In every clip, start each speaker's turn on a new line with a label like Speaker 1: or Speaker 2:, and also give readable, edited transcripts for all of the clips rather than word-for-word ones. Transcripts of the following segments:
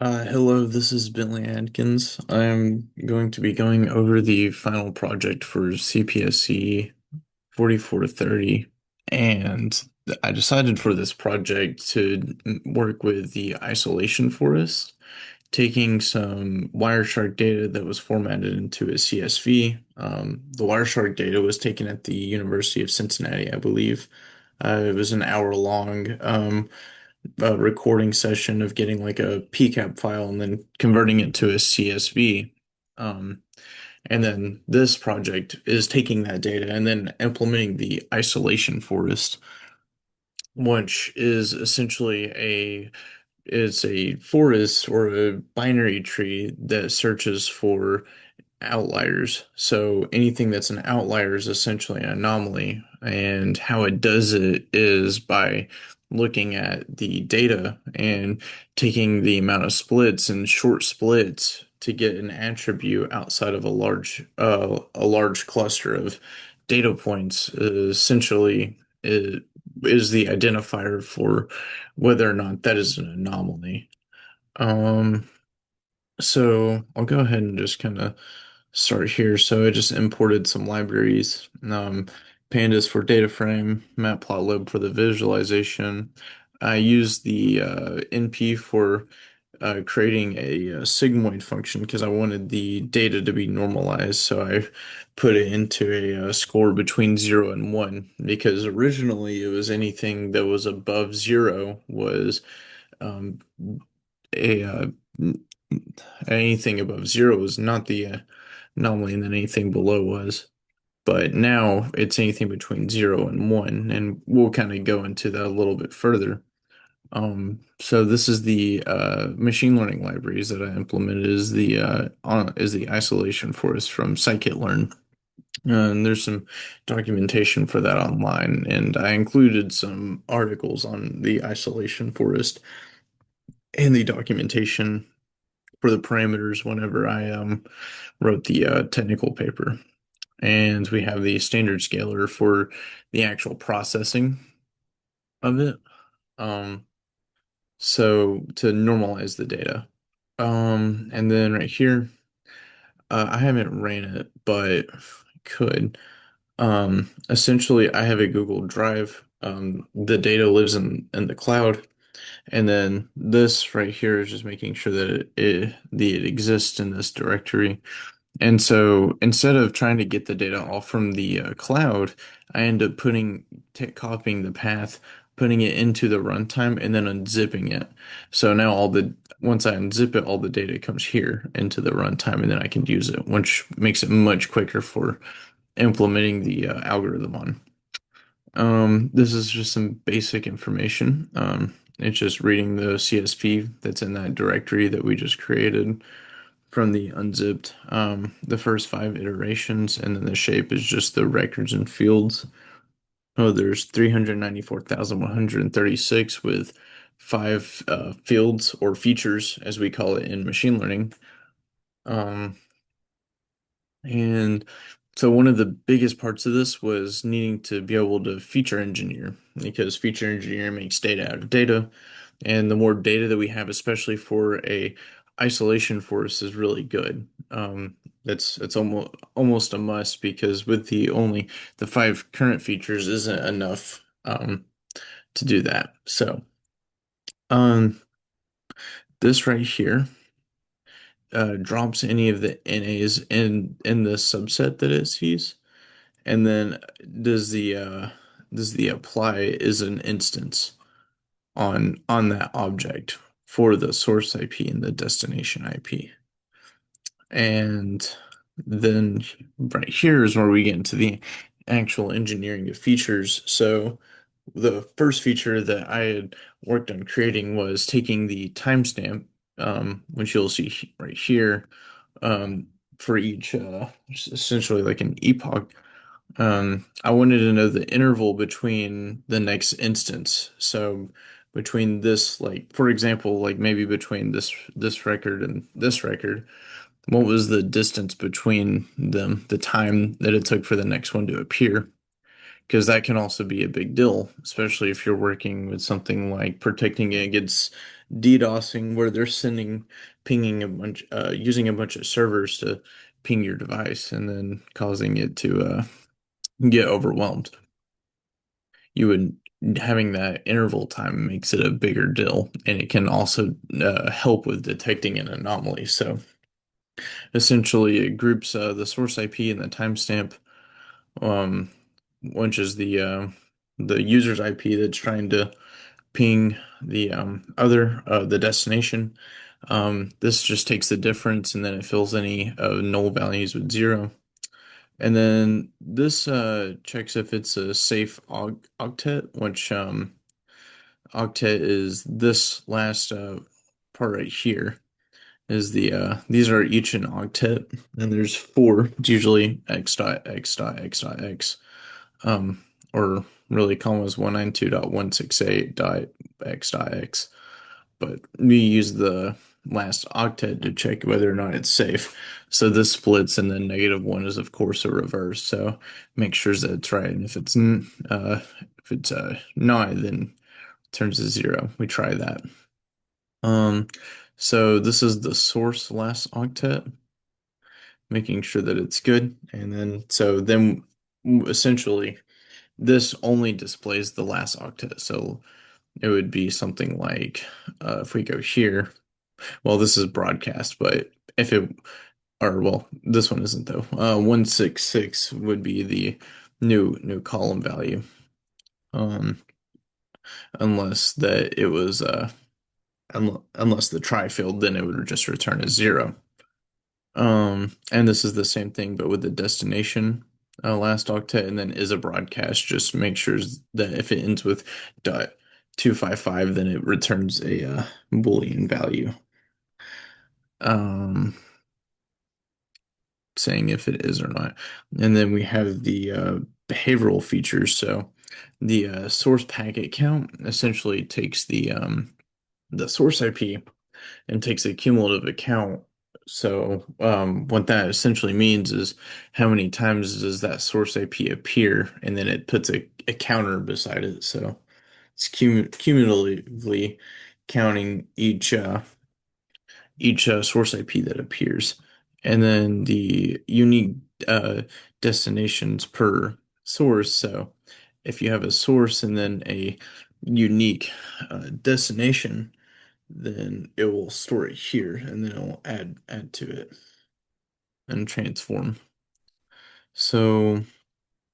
Speaker 1: Hello, this is Billy Adkins. I'm going to be going over the final project for CPSC 4430, and I decided for this project to work with the isolation forest, taking some Wireshark data that was formatted into a CSV. The Wireshark data was taken at the University of Cincinnati, I believe. It was an hour long. A recording session of getting like a PCAP file and then converting it to a CSV. Um, and then this project is taking that data and then implementing the isolation forest, which is essentially a forest or a binary tree that searches for outliers. So anything that's an outlier is essentially an anomaly. And how it does it is by looking at the data and taking the amount of splits and short splits to get an attribute outside of a large cluster of data points. Essentially, it is the identifier for whether or not that is an anomaly. Um, so I'll go ahead and just kind of start here. So I just imported some libraries, pandas for data frame, matplotlib for the visualization. I used the NP for creating a sigmoid function because I wanted the data to be normalized. So I put it into a score between 0 and 1 because originally it was anything that was above 0 was um, a anything above 0 was not the anomaly, and then anything below was. But now it's anything between 0 and 1, and we'll kind of go into that a little bit further. So this is the machine learning libraries that I implemented is the isolation forest from scikit-learn. And there's some documentation for that online, and I included some articles on the isolation forest and the documentation for the parameters whenever I wrote the technical paper. And we have the standard scaler for the actual processing of it. Um, so to normalize the data. And then right here, I haven't ran it, but I could. Essentially, I have a Google Drive. The data lives in the cloud. And then this right here is just making sure that it exists in this directory. And so instead of trying to get the data all from the cloud, I end up copying the path, putting it into the runtime, and then unzipping it. So now once I unzip it, all the data comes here into the runtime, and then I can use it, which makes it much quicker for implementing the algorithm on. This is just some basic information. It's just reading the CSV that's in that directory that we just created from the unzipped, the first 5 iterations, and then the shape is just the records and fields. Oh, there's 394,136 with five fields or features, as we call it in machine learning. Um, and so one of the biggest parts of this was needing to be able to feature engineer because feature engineer makes data out of data. And the more data that we have, especially for a isolation force, is really good. It's almost a must because with the five current features isn't enough to do that. So um, this right here drops any of the NAs in the subset that it sees, and then does the apply is an instance on that object for the source IP and the destination IP. And then right here is where we get into the actual engineering of features. So the first feature that I had worked on creating was taking the timestamp, which you'll see right here, for each, essentially like an epoch. I wanted to know the interval between the next instance. So between this, like for example, like maybe between this record and this record, what was the distance between them, the time that it took for the next one to appear? Because that can also be a big deal, especially if you're working with something like protecting against DDoSing, where they're pinging using a bunch of servers to ping your device and then causing it to get overwhelmed. You would Having that interval time makes it a bigger deal, and it can also help with detecting an anomaly. So essentially, it groups the source IP and the timestamp, um, which is the user's IP that's trying to ping the destination. This just takes the difference and then it fills any null values with zero. And then this checks if it's a safe octet, which octet is this last part right here. Is these are each an octet, and there's four. It's usually x dot x dot x dot x, or really common as 192.168 dot x dot x. But we use the last octet to check whether or not it's safe. So this splits, and then -1 is of course a reverse. So make sure that it's right, and if it's not, then it turns to zero. We try that. Um, so this is the source last octet, making sure that it's good, and then essentially this only displays the last octet. So it would be something like if we go here. Well, this is broadcast, but if it or well, this one isn't though. 166 would be the new column value. Um, unless that it was unless the try failed, then it would just return a zero. And this is the same thing, but with the destination last octet, and then is a broadcast. Just make sure that if it ends with dot 255, then it returns a Boolean value. Um, Saying if it is or not. And then we have the behavioral features. So the source packet count essentially takes the source IP and takes a cumulative account. So what that essentially means is how many times does that source IP appear, and then it puts a counter beside it. So it's cumulatively counting each source IP that appears, and then the unique uh, destinations per source. So if you have a source and then a unique destination, then it will store it here, and then it will add to it and transform. So,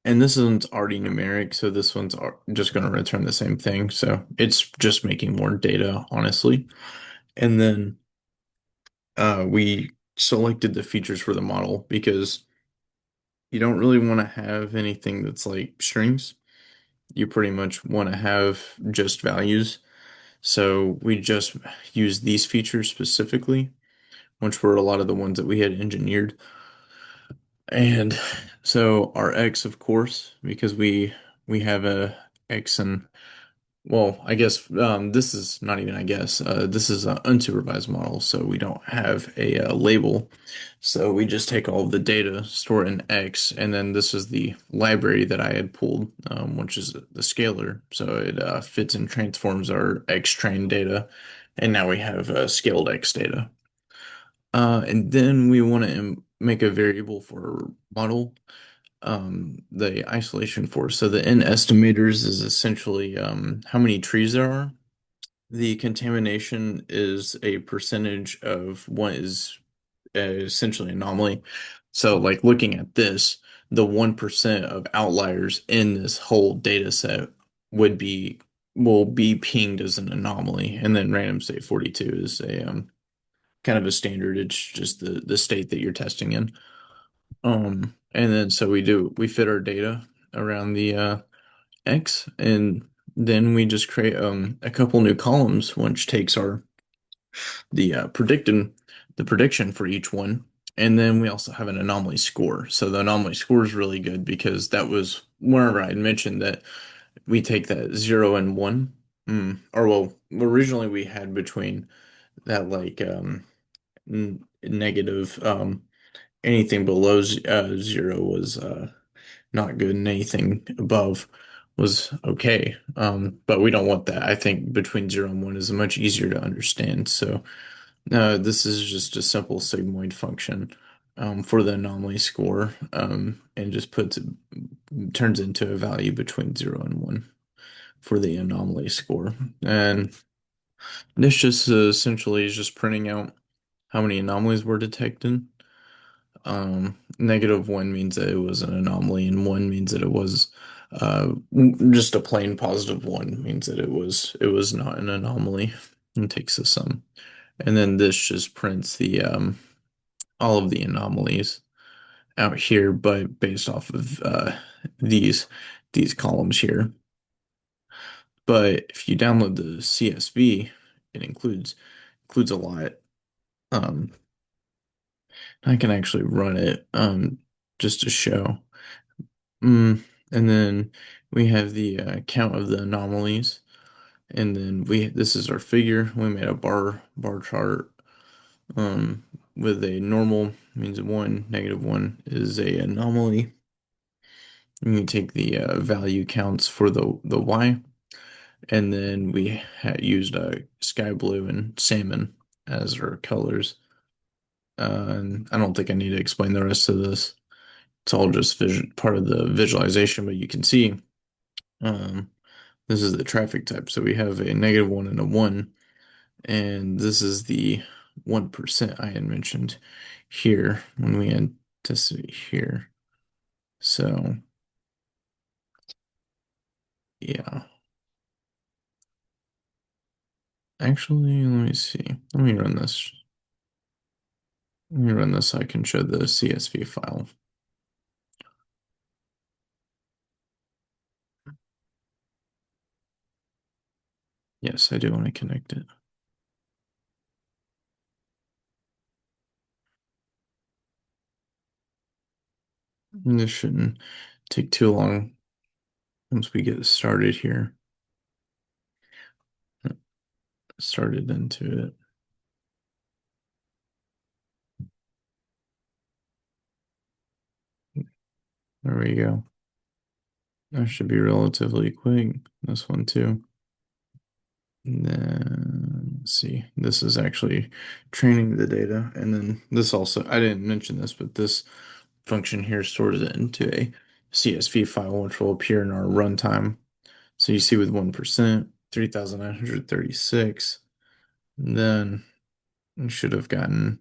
Speaker 1: and this isn't already numeric, so this one's just going to return the same thing. So it's just making more data, honestly. And then we selected the features for the model because you don't really want to have anything that's like strings. You pretty much want to have just values. So we just use these features specifically, which were a lot of the ones that we had engineered. And so our X, of course, because we have a X and well, I guess this is not even, I guess. This is an unsupervised model, so we don't have a label. So we just take all of the data, store it in X, and then this is the library that I had pulled, which is the scalar. So it fits and transforms our X trained data, and now we have scaled X data. And then we want to make a variable for model, the isolation force. So the N estimators is essentially how many trees there are. The contamination is a percentage of what is essentially anomaly. So like looking at this, the 1% of outliers in this whole data set would be will be pinged as an anomaly. And then random state 42 is a kind of a standard. It's just the state that you're testing in. And then so we fit our data around the X, and then we just create a couple new columns, which takes our the prediction for each one, and then we also have an anomaly score. So the anomaly score is really good because that was whenever I had mentioned that we take that 0 and 1. Or well, originally we had between that like negative anything below 0 was not good, and anything above was okay. But we don't want that. I think between 0 and 1 is much easier to understand. So this is just a simple sigmoid function for the anomaly score, and just turns into a value between 0 and 1 for the anomaly score. And this just essentially is just printing out how many anomalies were detected. -1 means that it was an anomaly, and 1 means that it was just a plain +1 means that it was not an anomaly, and takes the sum. And then this just prints the all of the anomalies out here, but based off of these these columns here. But if you download the CSV, it includes a lot. Um, I can actually run it just to show. And then we have the count of the anomalies, and then this is our figure. We made a bar chart with a normal means 1, -1 is a anomaly. And you take the value counts for the y, and then we used sky blue and salmon as our colors. And I don't think I need to explain the rest of this. It's all just part of the visualization, but you can see um, this is the traffic type. So we have a -1 and a 1, and this is the 1% I had mentioned here when we anticipate here. So yeah, actually, let me see. Let me run this. Let me run this so I can show the CSV file. Yes, I do want to connect it. And this shouldn't take too long once we get started here. Started into it. There we go. That should be relatively quick. This one too. And then let's see. This is actually training the data. And then this also, I didn't mention this, but this function here stores it into a CSV file, which will appear in our runtime. So you see with 1%, 3,936. Then you should have gotten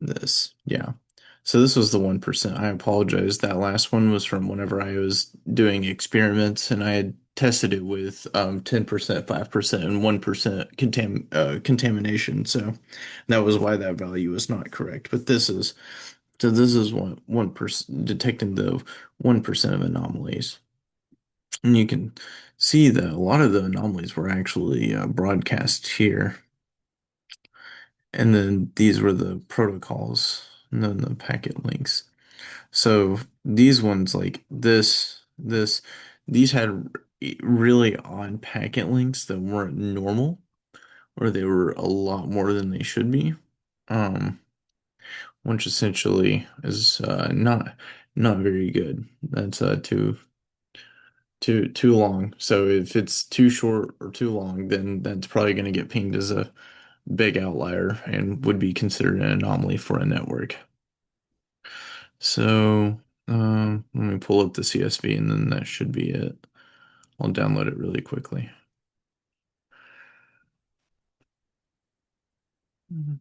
Speaker 1: this. Yeah. So this was the 1%. I apologize. That last one was from whenever I was doing experiments and I had tested it with 10%, 5%, and 1% contamination. So that was why that value was not correct. But this is 1% detecting the 1% of anomalies. And you can see that a lot of the anomalies were actually broadcast here. And then these were the protocols, and then the packet links. So these ones like these had really odd packet links that weren't normal, or they were a lot more than they should be. Um, which essentially is not very good. That's too long. So if it's too short or too long, then that's probably going to get pinged as a big outlier and would be considered an anomaly for a network. So let me pull up the CSV and then that should be it. I'll download it really quickly. Mhm.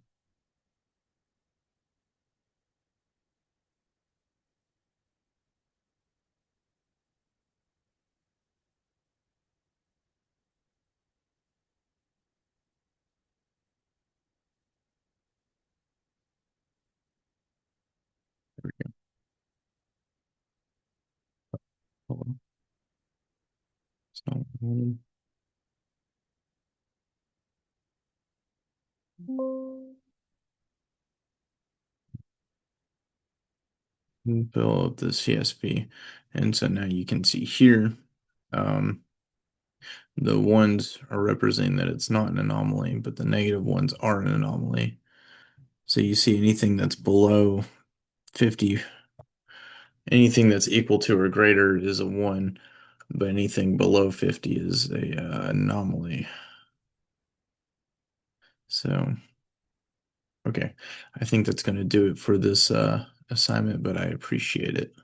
Speaker 1: There we go. Hold on. It's not loading. Fill up the CSV. And so now you can see here, um, the ones are representing that it's not an anomaly, but the negative ones are an anomaly. So you see anything that's below 50 Anything that's equal to or greater is a 1, but anything below 50 is a anomaly. So, okay. I think that's going to do it for this assignment, but I appreciate it.